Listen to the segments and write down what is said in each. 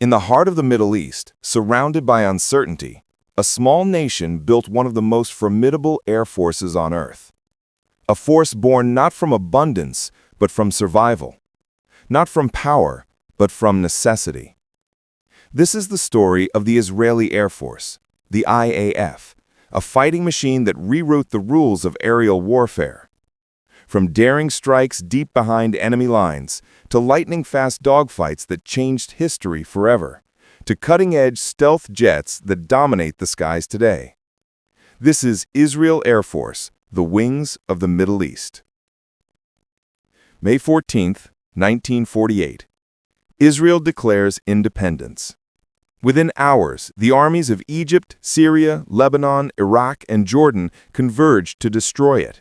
In the heart of the Middle East, surrounded by uncertainty, a small nation built one of the most formidable air forces on Earth. A force born not from abundance, but from survival. Not from power, but from necessity. This is the story of the Israeli Air Force, the IIAF, a fighting machine that rewrote the rules of aerial warfare. From daring strikes deep behind enemy lines, to lightning-fast dogfights that changed history forever, to cutting-edge stealth jets that dominate the skies today. This is Israel Air Force, the wings of the Middle East. May 14, 1948. Israel declares independence. Within hours, the armies of Egypt, Syria, Lebanon, Iraq, and Jordan converged to destroy it.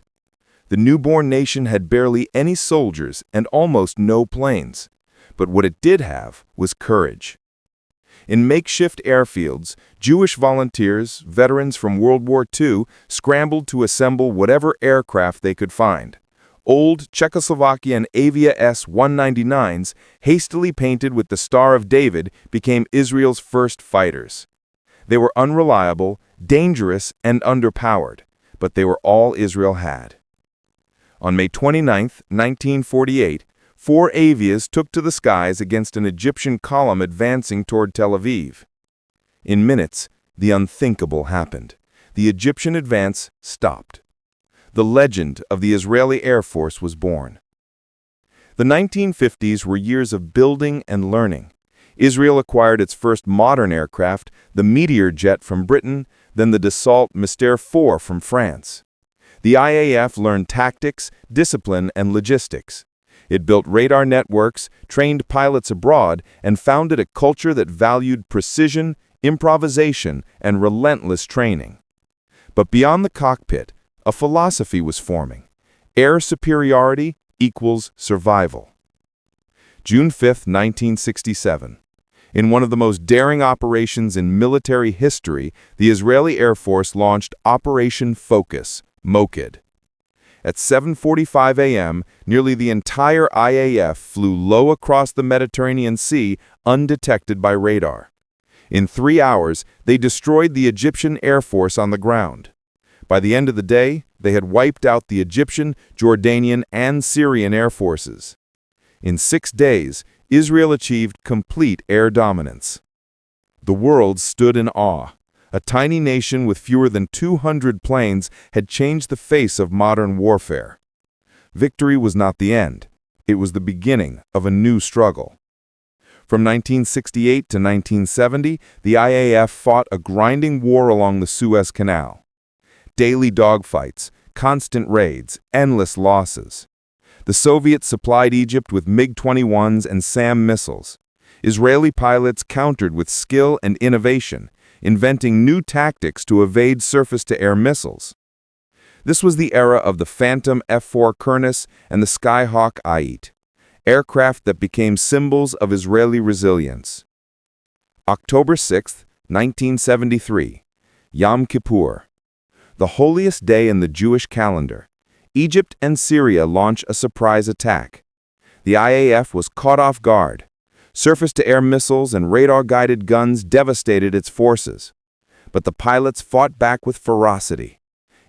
The newborn nation had barely any soldiers and almost no planes, but what it did have was courage. In makeshift airfields, Jewish volunteers, veterans from World War II, scrambled to assemble whatever aircraft they could find. Old Czechoslovakian Avia S-199s, hastily painted with the Star of David, became Israel's first fighters. They were unreliable, dangerous, and underpowered, but they were all Israel had. On May 29, 1948, 4 Avias took to the skies against an Egyptian column advancing toward Tel Aviv. In minutes, the unthinkable happened. The Egyptian advance stopped. The legend of the Israeli Air Force was born. The 1950s were years of building and learning. Israel acquired its first modern aircraft, the Meteor jet from Britain, then the Dassault Mystère 4 from France. The IIAF learned tactics, discipline, and logistics. It built radar networks, trained pilots abroad, and founded a culture that valued precision, improvisation, and relentless training. But beyond the cockpit, a philosophy was forming. Air superiority equals survival. June 5, 1967. In one of the most daring operations in military history, the Israeli Air Force launched Operation Focus, MOKID. At 7:45 a.m., nearly the entire IAF flew low across the Mediterranean Sea, undetected by radar. In 3 hours, they destroyed the Egyptian Air Force on the ground. By the end of the day, they had wiped out the Egyptian, Jordanian, and Syrian air forces. In 6 days, Israel achieved complete air dominance. The world stood in awe. A tiny nation with fewer than 200 planes had changed the face of modern warfare. Victory was not the end. It was the beginning of a new struggle. From 1968 to 1970, the IAF fought a grinding war along the Suez Canal. Daily dogfights, constant raids, endless losses. The Soviets supplied Egypt with MiG-21s and SAM missiles. Israeli pilots countered with skill and innovation, inventing new tactics to evade surface-to-air missiles. This was the era of the Phantom F-4 Kurnis and the Skyhawk Adir, aircraft that became symbols of Israeli resilience. October 6, 1973, Yom Kippur. The holiest day in the Jewish calendar. Egypt and Syria launch a surprise attack. The IAF was caught off guard. Surface-to-air missiles and radar-guided guns devastated its forces. But the pilots fought back with ferocity.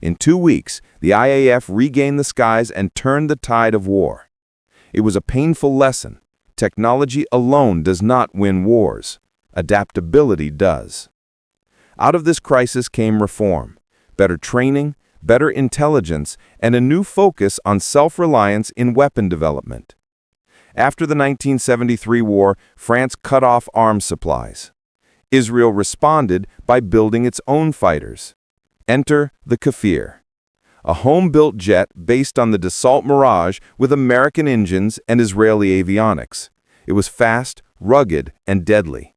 In 2 weeks, the IAF regained the skies and turned the tide of war. It was a painful lesson. Technology alone does not win wars. Adaptability does. Out of this crisis came reform, better training, better intelligence, and a new focus on self-reliance in weapon development. After the 1973 war, France cut off arms supplies. Israel responded by building its own fighters. Enter the Kafir, a home-built jet based on the Dassault Mirage with American engines and Israeli avionics. It was fast, rugged, and deadly.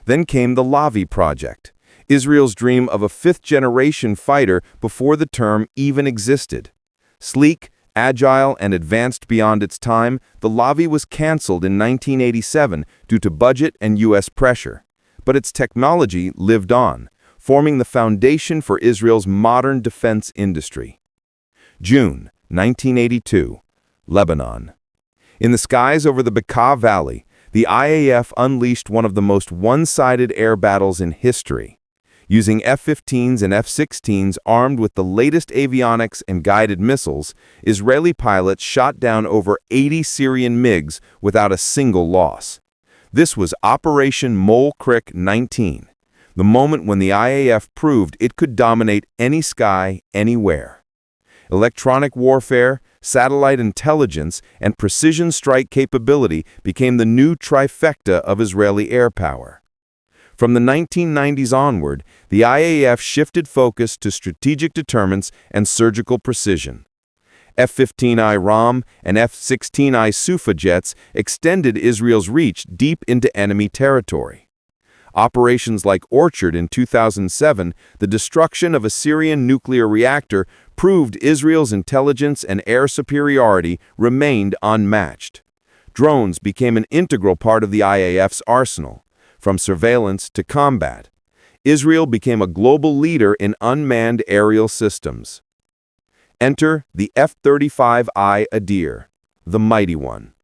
Then came the Lavi project, Israel's dream of a fifth-generation fighter before the term even existed. Sleek, agile, and advanced beyond its time, the Lavi was canceled in 1987 due to budget and U.S. pressure. But its technology lived on, forming the foundation for Israel's modern defense industry. June 1982, Lebanon. In the skies over the Bekaa Valley, the IAF unleashed one of the most one-sided air battles in history. Using F-15s and F-16s armed with the latest avionics and guided missiles, Israeli pilots shot down over 80 Syrian MiGs without a single loss. This was Operation Mole Creek 19, the moment when the IAF proved it could dominate any sky, anywhere. Electronic warfare, satellite intelligence, and precision strike capability became the new trifecta of Israeli air power. From the 1990s onward, the IAF shifted focus to strategic deterrence and surgical precision. F-15I Ram and F-16I Sufa jets extended Israel's reach deep into enemy territory. Operations like Orchard in 2007, the destruction of a Syrian nuclear reactor, proved Israel's intelligence and air superiority remained unmatched. Drones became an integral part of the IAF's arsenal. From surveillance to combat, Israel became a global leader in unmanned aerial systems. Enter the F-35I Adir, the mighty one.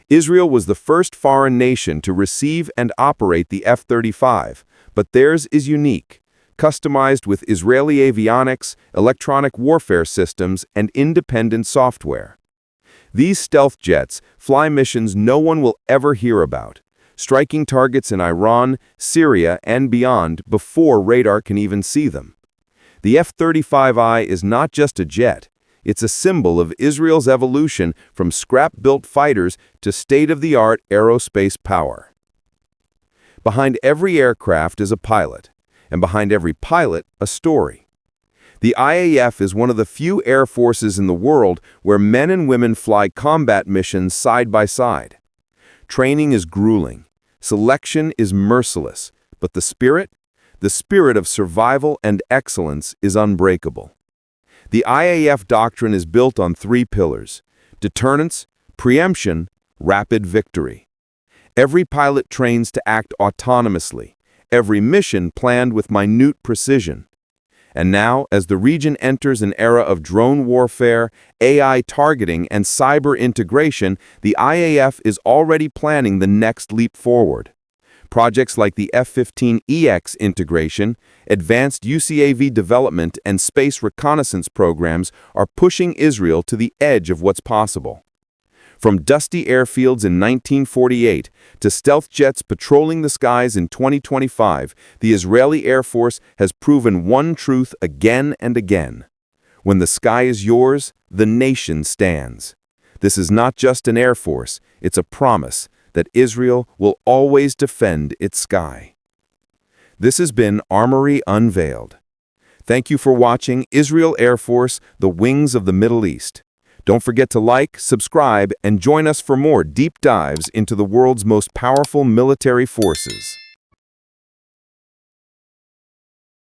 Israel was the first foreign nation to receive and operate the F-35, but theirs is unique, customized with Israeli avionics, electronic warfare systems, and independent software. These stealth jets fly missions no one will ever hear about, striking targets in Iran, Syria, and beyond before radar can even see them. The F-35I is not just a jet, it's a symbol of Israel's evolution from scrap-built fighters to state-of-the-art aerospace power. Behind every aircraft is a pilot, and behind every pilot, a story. The IAF is one of the few air forces in the world where men and women fly combat missions side by side. Training is grueling, selection is merciless, but the spirit of survival and excellence is unbreakable. The IAF doctrine is built on three pillars: deterrence, preemption, rapid victory. Every pilot trains to act autonomously, every mission planned with minute precision. And now, as the region enters an era of drone warfare, AI targeting, and cyber integration, the IAF is already planning the next leap forward. Projects like the F-15EX integration, advanced UCAV development, and space reconnaissance programs are pushing Israel to the edge of what's possible. From dusty airfields in 1948 to stealth jets patrolling the skies in 2025, the Israeli Air Force has proven one truth again and again. When the sky is yours, the nation stands. This is not just an air force, it's a promise that Israel will always defend its sky. This has been Armory Unveiled. Thank you for watching Israel Air Force, the Wings of the Middle East. Don't forget to like, subscribe, and join us for more deep dives into the world's most powerful military forces.